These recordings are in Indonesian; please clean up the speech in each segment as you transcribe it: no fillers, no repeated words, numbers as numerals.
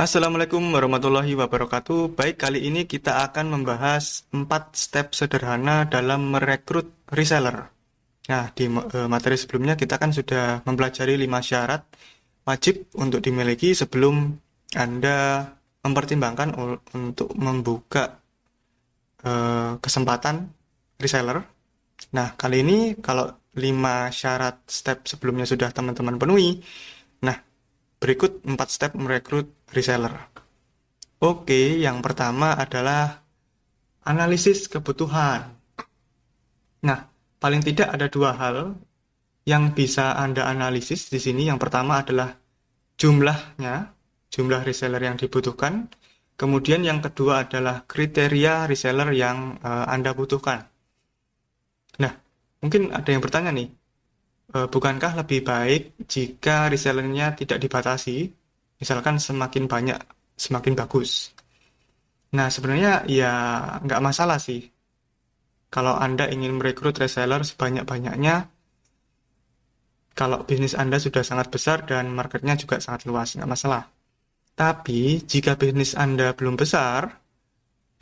Assalamualaikum warahmatullahi wabarakatuh. Baik, kali ini kita akan membahas 4 step sederhana dalam merekrut reseller. Nah, di materi sebelumnya kita kan sudah mempelajari 5 syarat wajib untuk dimiliki sebelum Anda mempertimbangkan untuk membuka kesempatan reseller. Nah, kali ini kalau 5 syarat step sebelumnya sudah teman-teman penuhi, nah, berikut 4 step merekrut reseller. Oke, yang pertama adalah analisis kebutuhan. Nah, paling tidak ada 2 hal yang bisa Anda analisis di sini. Yang pertama adalah jumlahnya, jumlah reseller yang dibutuhkan. Kemudian yang kedua adalah kriteria reseller yang Anda butuhkan. Nah, mungkin ada yang bertanya nih, bukankah lebih baik jika resellernya tidak dibatasi? Misalkan semakin banyak, semakin bagus. Nah, sebenarnya ya nggak masalah sih. Kalau Anda ingin merekrut reseller sebanyak-banyaknya, kalau bisnis Anda sudah sangat besar dan marketnya juga sangat luas, nggak masalah. Tapi, jika bisnis Anda belum besar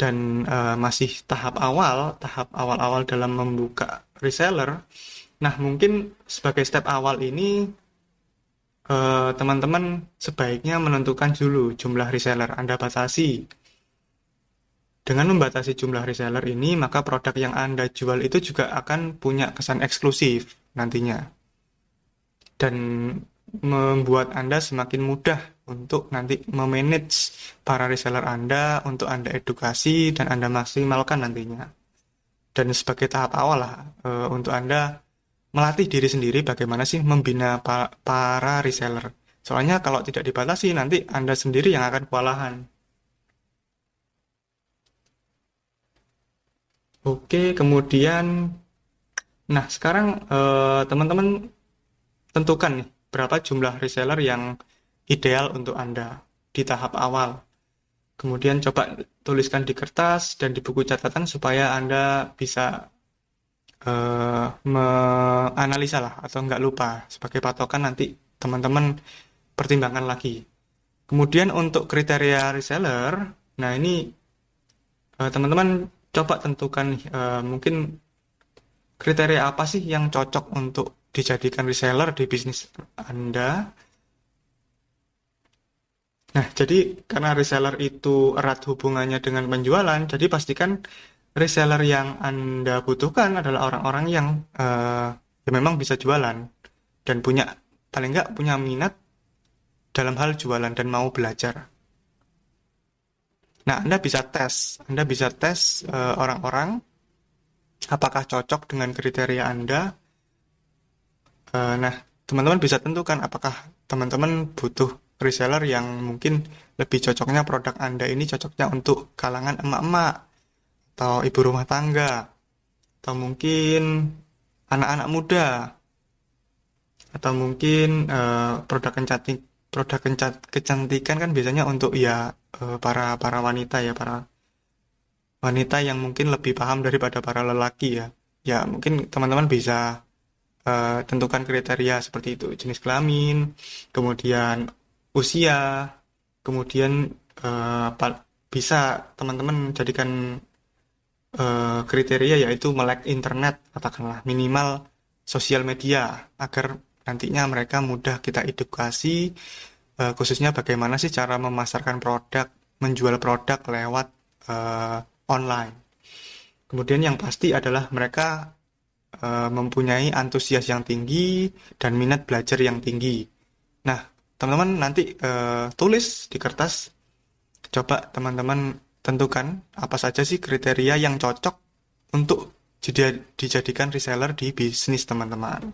dan masih tahap awal-awal dalam membuka reseller, nah mungkin sebagai step awal ini, teman-teman sebaiknya menentukan dulu jumlah reseller Anda batasi. Dengan membatasi jumlah reseller ini, maka produk yang Anda jual itu juga akan punya kesan eksklusif nantinya. Dan membuat Anda semakin mudah untuk nanti memanage para reseller Anda, untuk Anda edukasi, dan Anda maksimalkan nantinya. Dan sebagai tahap awal lah, untuk Anda melatih diri sendiri bagaimana sih membina para reseller. Soalnya kalau tidak dibatasi, nanti Anda sendiri yang akan kewalahan. Oke, kemudian, nah sekarang teman-teman tentukan nih berapa jumlah reseller yang ideal untuk Anda di tahap awal. Kemudian coba tuliskan di kertas dan di buku catatan supaya Anda bisa menganalisa lah atau nggak lupa sebagai patokan nanti teman-teman pertimbangkan lagi. Kemudian untuk kriteria reseller, nah ini teman-teman coba tentukan mungkin kriteria apa sih yang cocok untuk dijadikan reseller di bisnis Anda. Nah, jadi karena reseller itu erat hubungannya dengan penjualan, jadi pastikan reseller yang Anda butuhkan adalah orang-orang yang ya memang bisa jualan dan punya paling nggak punya minat dalam hal jualan dan mau belajar. Nah, Anda bisa tes orang-orang apakah cocok dengan kriteria Anda. Nah, teman-teman bisa tentukan apakah teman-teman butuh reseller yang mungkin lebih cocoknya produk Anda ini cocoknya untuk kalangan emak-emak atau ibu rumah tangga atau mungkin anak-anak muda atau mungkin produk kecantikan kan biasanya untuk ya para wanita ya, para wanita yang mungkin lebih paham daripada para lelaki ya. Ya, mungkin teman-teman bisa tentukan kriteria seperti itu, jenis kelamin, kemudian usia, kemudian bisa teman-teman jadikan kriteria yaitu melek internet, katakanlah minimal sosial media, agar nantinya mereka mudah kita edukasi, khususnya bagaimana sih cara memasarkan produk, menjual produk lewat online. Kemudian yang pasti adalah mereka mempunyai antusias yang tinggi dan minat belajar yang tinggi. Nah, teman-teman nanti tulis di kertas, coba teman-teman tentukan apa saja sih kriteria yang cocok untuk dijadikan reseller di bisnis teman-teman.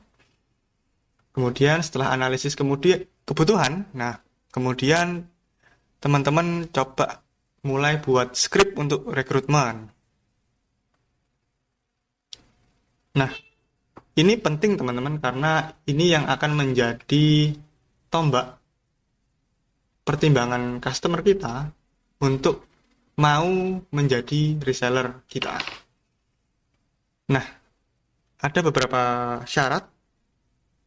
Kemudian setelah analisis kebutuhan, nah kemudian teman-teman coba mulai buat skrip untuk rekrutmen. Nah, ini penting teman-teman karena ini yang akan menjadi tombak pertimbangan customer kita untuk mau menjadi reseller kita. Nah, ada beberapa syarat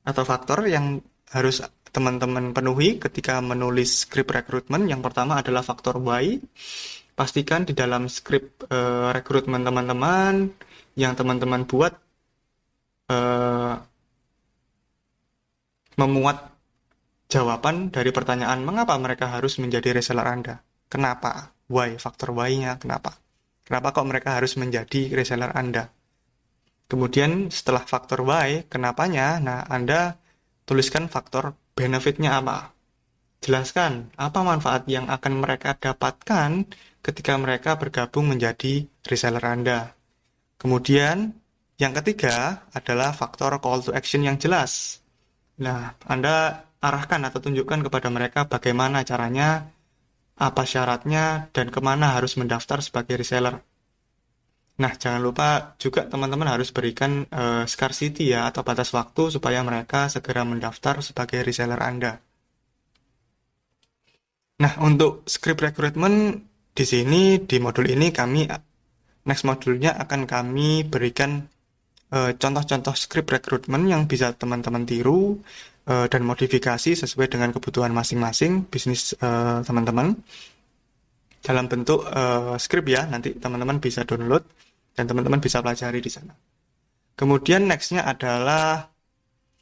atau faktor yang harus teman-teman penuhi ketika menulis skrip rekrutmen. Yang pertama adalah faktor why. Pastikan di dalam skrip rekrutmen teman-teman yang teman-teman buat memuat jawaban dari pertanyaan mengapa mereka harus menjadi reseller Anda. Kenapa? Why? Faktor why-nya kenapa? Kenapa kok mereka harus menjadi reseller Anda? Kemudian setelah faktor why, kenapanya, nah Anda tuliskan faktor benefit-nya apa. Jelaskan apa manfaat yang akan mereka dapatkan ketika mereka bergabung menjadi reseller Anda. Kemudian yang ketiga adalah faktor call to action yang jelas. Nah, Anda arahkan atau tunjukkan kepada mereka bagaimana caranya, apa syaratnya, dan kemana harus mendaftar sebagai reseller. Nah, jangan lupa juga teman-teman harus berikan scarcity ya, atau batas waktu supaya mereka segera mendaftar sebagai reseller Anda. Nah, untuk script recruitment di sini, di modul ini next modulnya akan kami berikan contoh-contoh script recruitment yang bisa teman-teman tiru dan modifikasi sesuai dengan kebutuhan masing-masing bisnis teman-teman dalam bentuk script ya. Nanti teman-teman bisa download dan teman-teman bisa pelajari di sana. Kemudian nextnya adalah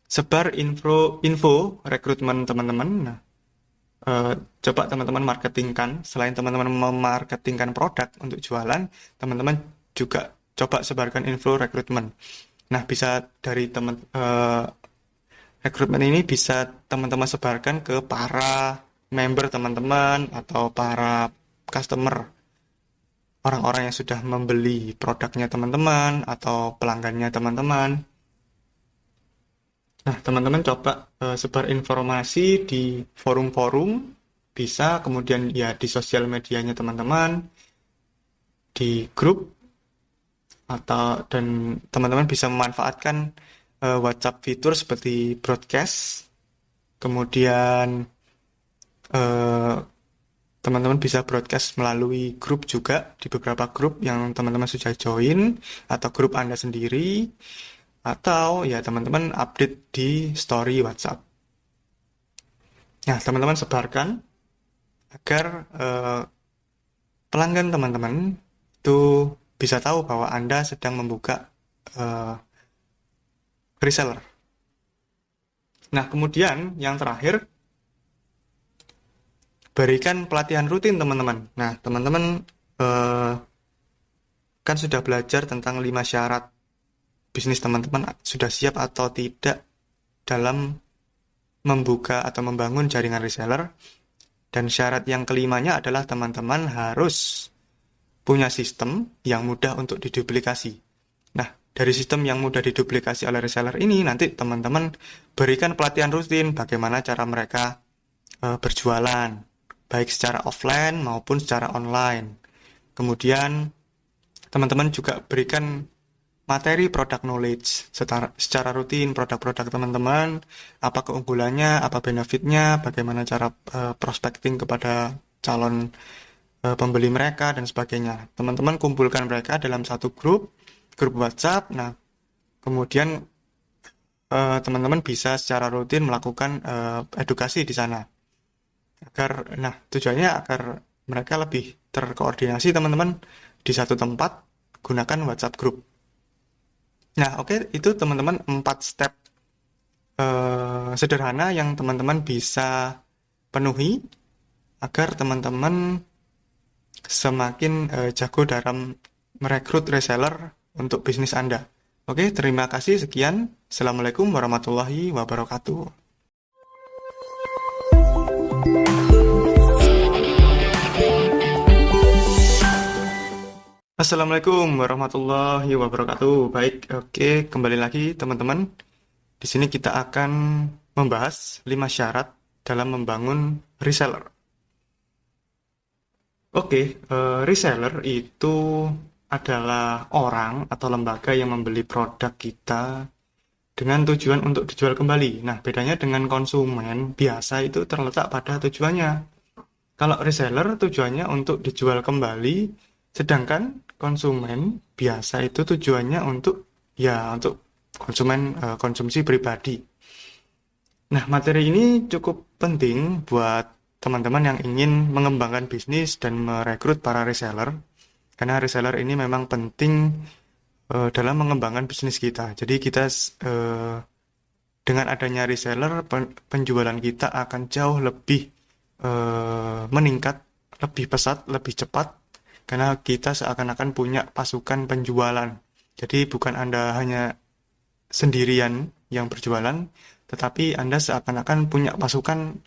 sebar info rekrutmen teman-teman. Nah, coba teman-teman marketingkan. Selain teman-teman memarketingkan produk untuk jualan, teman-teman juga coba sebarkan info rekrutmen. Nah, bisa dari rekrutmen ini bisa teman-teman sebarkan ke para member teman-teman atau para customer, orang-orang yang sudah membeli produknya teman-teman atau pelanggannya teman-teman. Nah, teman-teman coba sebar informasi di forum-forum, bisa, kemudian ya di sosial medianya teman-teman, di grup, dan teman-teman bisa memanfaatkan WhatsApp fitur seperti broadcast. Kemudian teman-teman bisa broadcast melalui grup juga, di beberapa grup yang teman-teman sudah join, atau grup Anda sendiri, atau ya teman-teman update di story WhatsApp. Nah, teman-teman sebarkan agar pelanggan teman-teman itu bisa tahu bahwa Anda sedang membuka reseller. Nah, kemudian yang terakhir, berikan pelatihan rutin teman-teman. Nah, teman-teman kan sudah belajar tentang 5 syarat bisnis teman-teman sudah siap atau tidak dalam membuka atau membangun jaringan reseller. Dan syarat yang kelimanya adalah teman-teman harus punya sistem yang mudah untuk diduplikasi. Nah, dari sistem yang mudah diduplikasi oleh reseller ini, nanti teman-teman berikan pelatihan rutin bagaimana cara mereka berjualan, baik secara offline maupun secara online. Kemudian teman-teman juga berikan materi product knowledge secara rutin, produk-produk teman-teman, apa keunggulannya, apa benefitnya, bagaimana cara prospecting kepada calon pembeli mereka, dan sebagainya. Teman-teman kumpulkan mereka dalam satu grup WhatsApp. Nah, kemudian teman-teman bisa secara rutin melakukan edukasi di sana. Tujuannya agar mereka lebih terkoordinasi teman-teman di satu tempat, gunakan WhatsApp group. Nah, oke, itu teman-teman 4 step sederhana yang teman-teman bisa penuhi agar teman-teman semakin jago dalam merekrut reseller untuk bisnis Anda. Oke, terima kasih. Sekian. Assalamualaikum warahmatullahi wabarakatuh. Assalamualaikum warahmatullahi wabarakatuh. Baik, oke, kembali lagi teman-teman. Di sini kita akan membahas 5 syarat dalam membangun reseller. Oke, reseller itu adalah orang atau lembaga yang membeli produk kita dengan tujuan untuk dijual kembali. Nah, bedanya dengan konsumen biasa itu terletak pada tujuannya. Kalau reseller tujuannya untuk dijual kembali, sedangkan konsumen biasa itu tujuannya untuk konsumen konsumsi pribadi. Nah, materi ini cukup penting buat teman-teman yang ingin mengembangkan bisnis dan merekrut para reseller, karena reseller ini memang penting dalam mengembangkan bisnis kita. Jadi kita dengan adanya reseller, penjualan kita akan jauh lebih meningkat, lebih pesat, lebih cepat, karena kita seakan-akan punya pasukan penjualan. Jadi bukan Anda hanya sendirian yang berjualan, tetapi Anda seakan-akan punya pasukan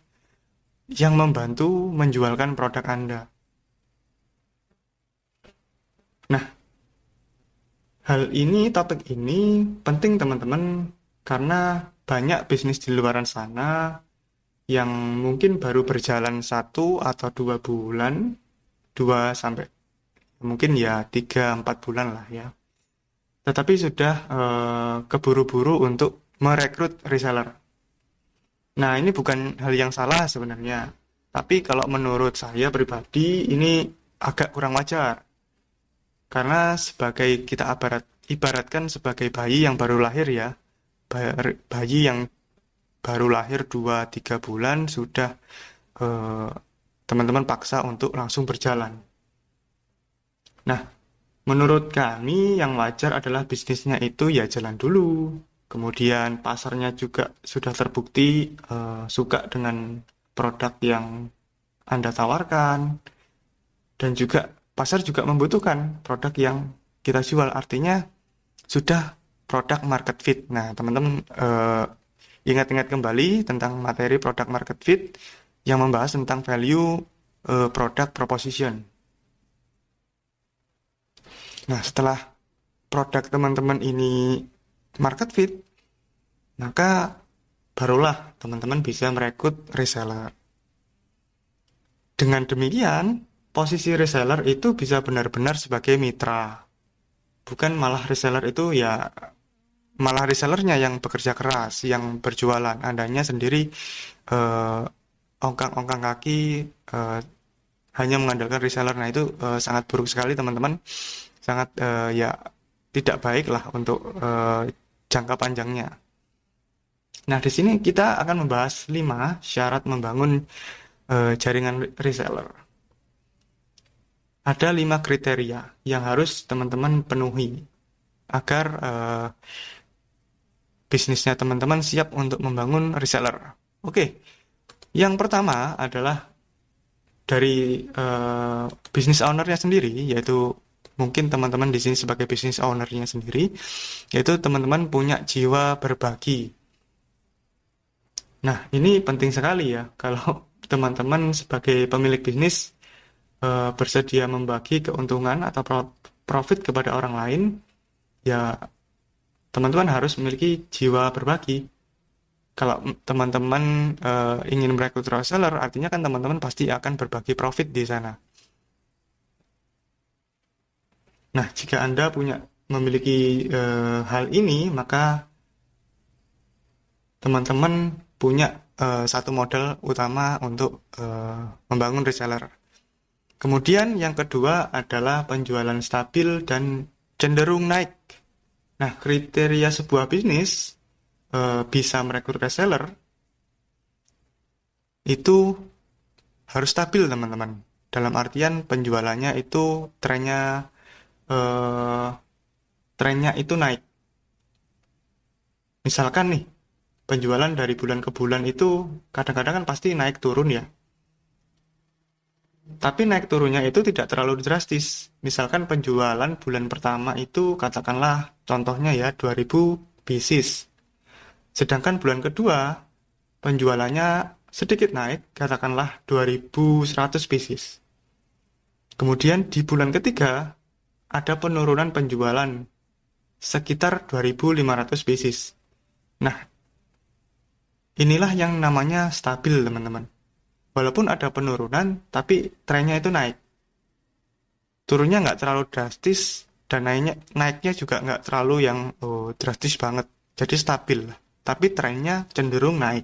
yang membantu menjualkan produk Anda. Nah, topik ini penting teman-teman, karena banyak bisnis di luar sana yang mungkin baru berjalan 1 atau 2 bulan, 2 sampai mungkin ya 3-4 bulan lah ya. Tetapi sudah keburu-buru untuk merekrut reseller. Nah, ini bukan hal yang salah sebenarnya. Tapi kalau menurut saya pribadi, ini agak kurang wajar. Karena sebagai kita ibaratkan sebagai bayi yang baru lahir ya. Bayi yang baru lahir 2-3 bulan sudah eh, teman-teman paksa untuk langsung berjalan. Nah, menurut kami yang wajar adalah bisnisnya itu ya jalan dulu. Kemudian pasarnya juga sudah terbukti suka dengan produk yang Anda tawarkan. Dan juga pasar juga membutuhkan produk yang kita jual. Artinya sudah produk market fit. Nah, teman-teman ingat-ingat kembali tentang materi product market fit yang membahas tentang value product proposition. Nah, setelah produk teman-teman ini market fit, maka barulah teman-teman bisa merekrut reseller. Dengan demikian, posisi reseller itu bisa benar-benar sebagai mitra. Bukan malah reseller itu ya, malah resellernya yang bekerja keras, yang berjualan. Andanya sendiri ongkang-ongkang kaki hanya mengandalkan reseller. Nah, itu sangat buruk sekali teman-teman. Sangat ya tidak baik lah untuk jangka panjangnya. Nah, di sini kita akan membahas 5 syarat membangun jaringan reseller. Ada 5 kriteria yang harus teman-teman penuhi agar bisnisnya teman-teman siap untuk membangun reseller. Oke, yang pertama adalah dari bisnis ownernya sendiri, yaitu mungkin teman-teman di sini sebagai bisnis ownernya sendiri, yaitu teman-teman punya jiwa berbagi. Nah, ini penting sekali ya, kalau teman-teman sebagai pemilik bisnis bersedia membagi keuntungan atau profit kepada orang lain, ya teman-teman harus memiliki jiwa berbagi. Kalau teman-teman ingin merekrut reseller, artinya kan teman-teman pasti akan berbagi profit di sana. Nah, jika Anda memiliki hal ini, maka teman-teman punya satu modal utama untuk membangun reseller. Kemudian yang kedua adalah penjualan stabil dan cenderung naik. Nah, kriteria sebuah bisnis bisa merekrut reseller itu harus stabil teman-teman. Dalam artian penjualannya itu trennya itu naik. Misalkan nih, penjualan dari bulan ke bulan itu kadang-kadang kan pasti naik turun ya. Tapi naik turunnya itu tidak terlalu drastis. Misalkan penjualan bulan pertama itu katakanlah contohnya ya 2000 pieces. Sedangkan bulan kedua penjualannya sedikit naik, katakanlah 2100 pieces. Kemudian di bulan ketiga ada penurunan penjualan sekitar 2500 pieces. Nah, inilah yang namanya stabil teman-teman. Walaupun ada penurunan, tapi trennya itu naik. Turunnya nggak terlalu drastis, dan naiknya juga nggak terlalu yang drastis banget. Jadi stabil lah. Tapi trennya cenderung naik.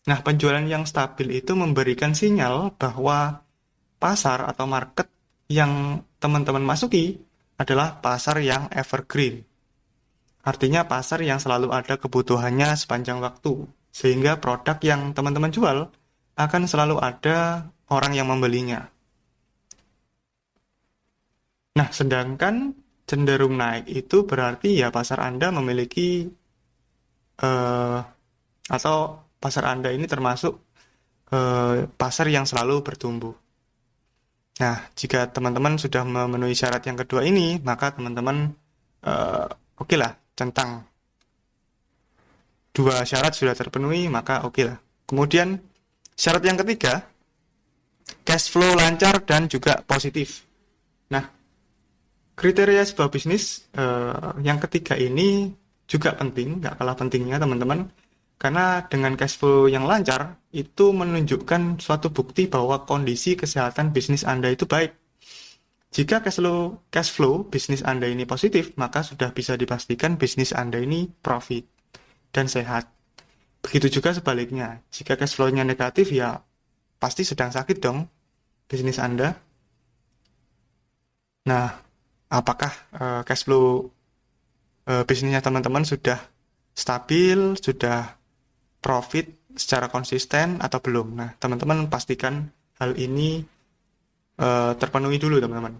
Nah, penjualan yang stabil itu memberikan sinyal bahwa pasar atau market yang teman-teman masuki adalah pasar yang evergreen. Artinya pasar yang selalu ada kebutuhannya sepanjang waktu. Sehingga produk yang teman-teman jual akan selalu ada orang yang membelinya. Nah, sedangkan cenderung naik itu berarti ya pasar Anda memiliki eh, atau pasar Anda ini termasuk pasar yang selalu bertumbuh. Nah, jika teman-teman sudah memenuhi syarat yang kedua ini, maka teman-teman oke lah, centang dua syarat sudah terpenuhi, maka oke lah. Kemudian syarat yang ketiga, cash flow lancar dan juga positif. Nah, kriteria sebuah bisnis yang ketiga ini juga penting, nggak kalah pentingnya teman-teman. Karena dengan cash flow yang lancar, itu menunjukkan suatu bukti bahwa kondisi kesehatan bisnis Anda itu baik. Jika cash flow bisnis Anda ini positif, maka sudah bisa dipastikan bisnis Anda ini profit dan sehat. Begitu juga sebaliknya, jika cash flow-nya negatif, ya pasti sedang sakit dong bisnis Anda. Nah, apakah cash flow bisnisnya teman-teman sudah stabil, sudah profit secara konsisten atau belum? Nah, teman-teman pastikan hal ini terpenuhi dulu, teman-teman.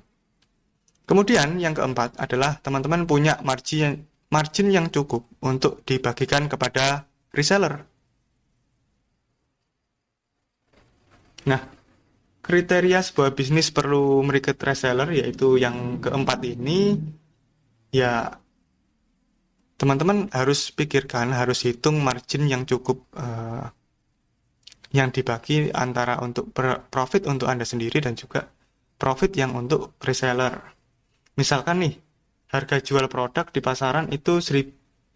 Kemudian yang keempat adalah teman-teman punya margin yang cukup untuk dibagikan kepada reseller. Nah, kriteria sebuah bisnis perlu merekrut reseller, yaitu yang keempat ini, ya teman-teman harus pikirkan, harus hitung margin yang cukup yang dibagi antara untuk profit untuk Anda sendiri dan juga profit yang untuk reseller. Misalkan nih, harga jual produk di pasaran itu 150.000.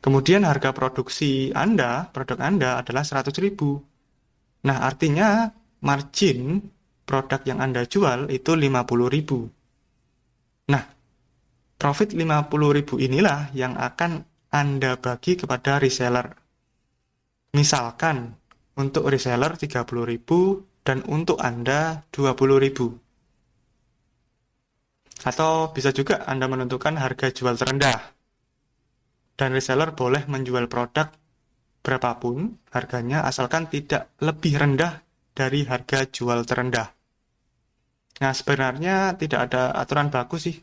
Kemudian harga produksi produk Anda adalah 100.000. Nah, artinya margin produk yang Anda jual itu 50.000. Nah, profit 50.000 inilah yang akan Anda bagi kepada reseller. Misalkan untuk reseller 30.000 dan untuk Anda 20.000. Atau bisa juga Anda menentukan harga jual terendah. Dan reseller boleh menjual produk berapapun harganya asalkan tidak lebih rendah dari harga jual terendah. Nah, sebenarnya tidak ada aturan baku sih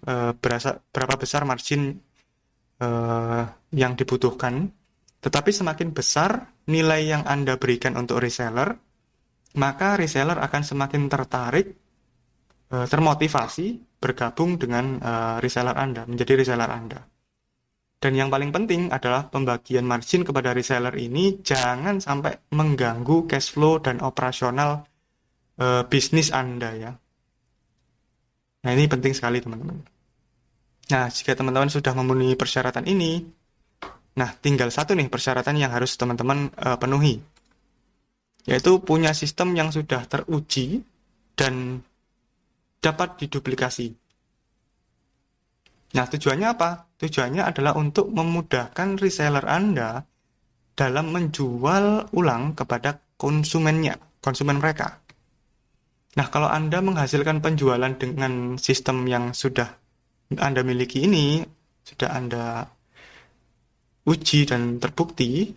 berapa besar margin yang dibutuhkan. Tetapi semakin besar nilai yang Anda berikan untuk reseller, maka reseller akan semakin tertarik, termotivasi bergabung dengan reseller Anda, menjadi reseller Anda. Dan yang paling penting adalah pembagian margin kepada reseller ini jangan sampai mengganggu cash flow dan operasional bisnis Anda ya. Nah, ini penting sekali teman-teman. Nah, jika teman-teman sudah memenuhi persyaratan ini, nah tinggal satu nih persyaratan yang harus teman-teman penuhi, yaitu punya sistem yang sudah teruji dan dapat diduplikasi. Nah, tujuannya apa? Tujuannya adalah untuk memudahkan reseller Anda dalam menjual ulang kepada konsumen mereka. Nah, kalau Anda menghasilkan penjualan dengan sistem yang sudah Anda miliki ini, sudah Anda uji dan terbukti,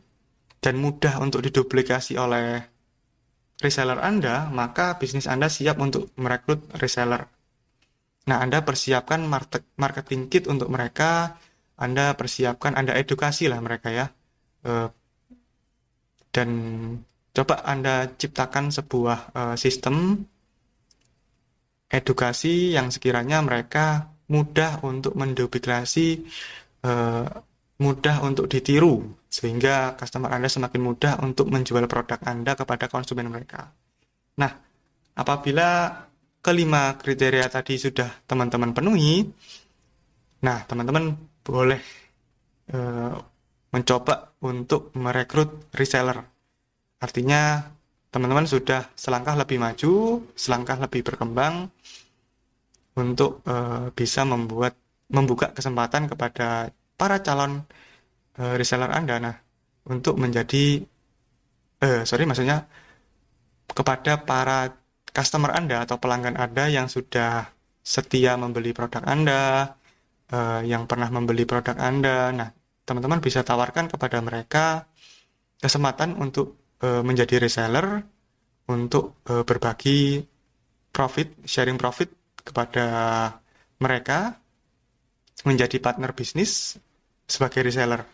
dan mudah untuk diduplikasi oleh reseller Anda, maka bisnis Anda siap untuk merekrut reseller. Nah, Anda persiapkan marketing kit untuk mereka, Anda edukasi lah mereka ya. Dan coba Anda ciptakan sebuah sistem edukasi yang sekiranya mereka mudah untuk menduplikasi, mudah untuk ditiru, sehingga customer Anda semakin mudah untuk menjual produk Anda kepada konsumen mereka. Nah, apabila kelima kriteria tadi sudah teman-teman penuhi, nah teman-teman boleh mencoba untuk merekrut reseller. Artinya teman-teman sudah selangkah lebih maju, selangkah lebih berkembang untuk bisa membuka kesempatan kepada para calon reseller Anda. Nah, untuk menjadi maksudnya kepada para customer Anda atau pelanggan Anda yang sudah setia membeli produk Anda, yang pernah membeli produk Anda. Nah, teman-teman bisa tawarkan kepada mereka kesempatan untuk menjadi reseller, untuk berbagi profit, sharing profit kepada mereka, menjadi partner bisnis sebagai reseller.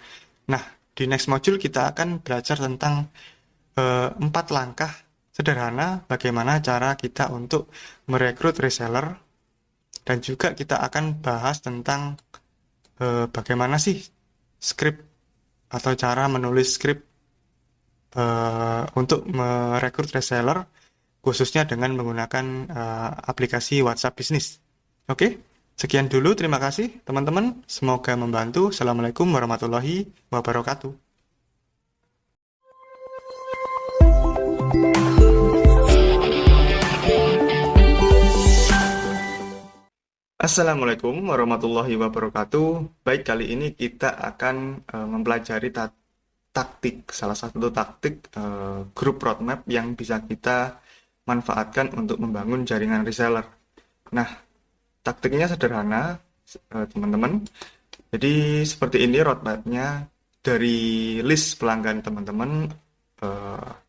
Nah, di next module kita akan belajar tentang 4 langkah sederhana bagaimana cara kita untuk merekrut reseller, dan juga kita akan bahas tentang bagaimana sih skrip atau cara menulis skrip untuk merekrut reseller, khususnya dengan menggunakan aplikasi WhatsApp Business. Oke, sekian dulu. Terima kasih teman-teman. Semoga membantu. Assalamualaikum warahmatullahi wabarakatuh. Assalamualaikum warahmatullahi wabarakatuh. Baik, kali ini kita akan mempelajari taktik, salah satu taktik grup roadmap yang bisa kita manfaatkan untuk membangun jaringan reseller. Nah, taktiknya sederhana, teman-teman. Jadi seperti ini roadmapnya. Dari list pelanggan teman-teman,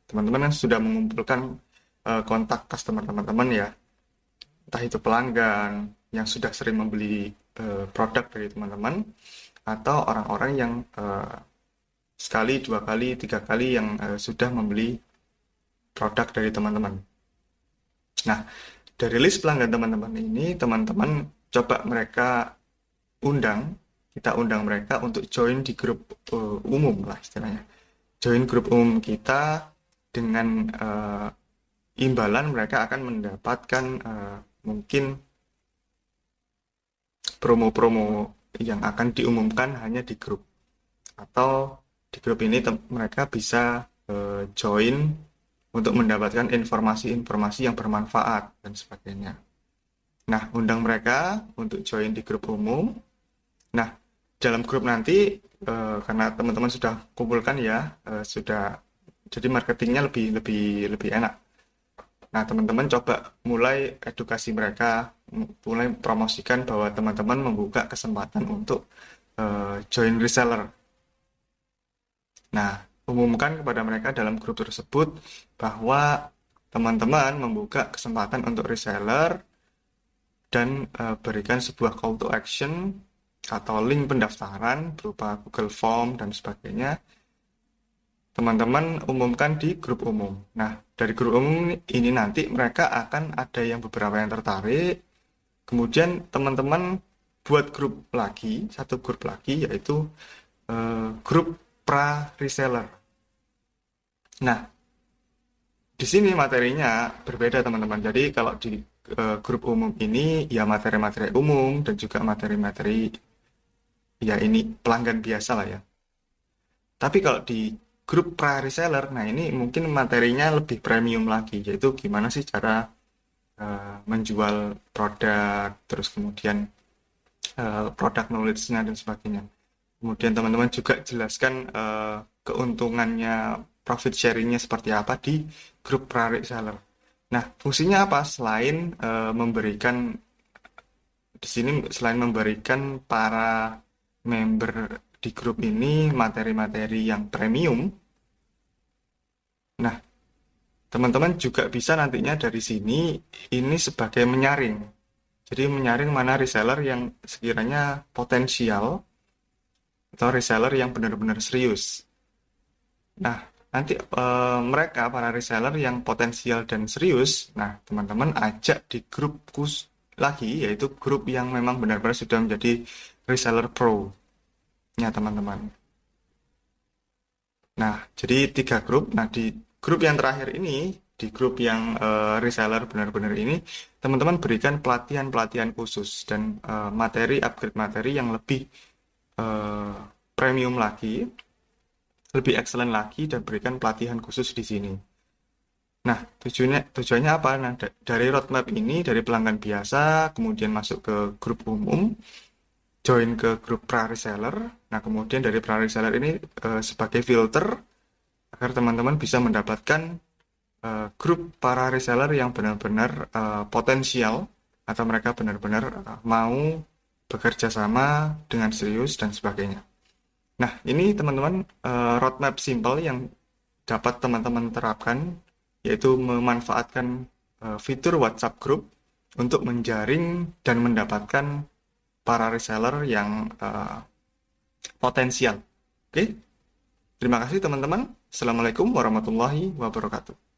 teman-teman yang sudah mengumpulkan kontak customer teman-teman ya, entah itu pelanggan yang sudah sering membeli produk dari teman-teman, atau orang-orang yang sekali, 2 kali, 3 kali yang sudah membeli produk dari teman-teman. Nah, dari list pelanggan teman-teman ini, teman-teman coba kita undang mereka untuk join di grup umum lah istilahnya. Join grup umum kita, dengan imbalan mereka akan mendapatkan mungkin promo-promo yang akan diumumkan hanya di grup. Atau di grup ini mereka bisa join untuk mendapatkan informasi-informasi yang bermanfaat dan sebagainya. Nah, undang mereka untuk join di grup umum. Nah, dalam grup nanti, karena teman-teman sudah kumpulkan ya, jadi marketingnya lebih enak. Nah, teman-teman coba mulai edukasi mereka, mulai promosikan bahwa teman-teman membuka kesempatan untuk join reseller. Nah, umumkan kepada mereka dalam grup tersebut bahwa teman-teman membuka kesempatan untuk reseller, dan berikan sebuah call to action atau link pendaftaran berupa Google Form dan sebagainya. Teman-teman umumkan di grup umum. Nah, dari grup umum ini nanti mereka akan ada yang beberapa yang tertarik. Kemudian teman-teman buat satu grup lagi, yaitu grup pra reseller. Nah, di sini materinya berbeda teman-teman. Jadi kalau di grup umum ini ya materi-materi umum dan juga materi-materi ya ini pelanggan biasa lah ya. Tapi kalau di grup pra reseller, nah ini mungkin materinya lebih premium lagi, yaitu gimana sih cara menjual produk, terus kemudian produk knowledge-nya dan sebagainya. Kemudian teman-teman juga jelaskan keuntungannya, profit sharing-nya seperti apa di grup pra reseller. Nah, fungsinya apa selain memberikan di sini, selain memberikan para member di grup ini materi-materi yang premium. Nah, teman-teman juga bisa nantinya dari sini ini sebagai menyaring. Jadi menyaring mana reseller yang sekiranya potensial atau reseller yang benar-benar serius. Nah, nanti mereka para reseller yang potensial dan serius, nah teman-teman ajak di grup lagi, yaitu grup yang memang benar-benar sudah menjadi reseller pro nya teman-teman. Nah, jadi 3 grup. Nah, di grup yang terakhir ini, di grup yang reseller benar-benar ini, teman-teman berikan pelatihan-pelatihan khusus dan upgrade materi yang lebih premium lagi, lebih excellent lagi, dan berikan pelatihan khusus di sini. Nah, tujuannya apa? Nah, dari roadmap ini, dari pelanggan biasa, kemudian masuk ke grup umum, join ke grup pra reseller. Nah, kemudian dari pra reseller ini sebagai filter agar teman-teman bisa mendapatkan grup para reseller yang benar-benar potensial, atau mereka benar-benar mau bekerja sama dengan serius dan sebagainya. Nah, ini teman-teman roadmap simple yang dapat teman-teman terapkan, yaitu memanfaatkan fitur WhatsApp Group untuk menjaring dan mendapatkan para reseller yang potensial. Oke, terima kasih teman-teman. Assalamualaikum warahmatullahi wabarakatuh.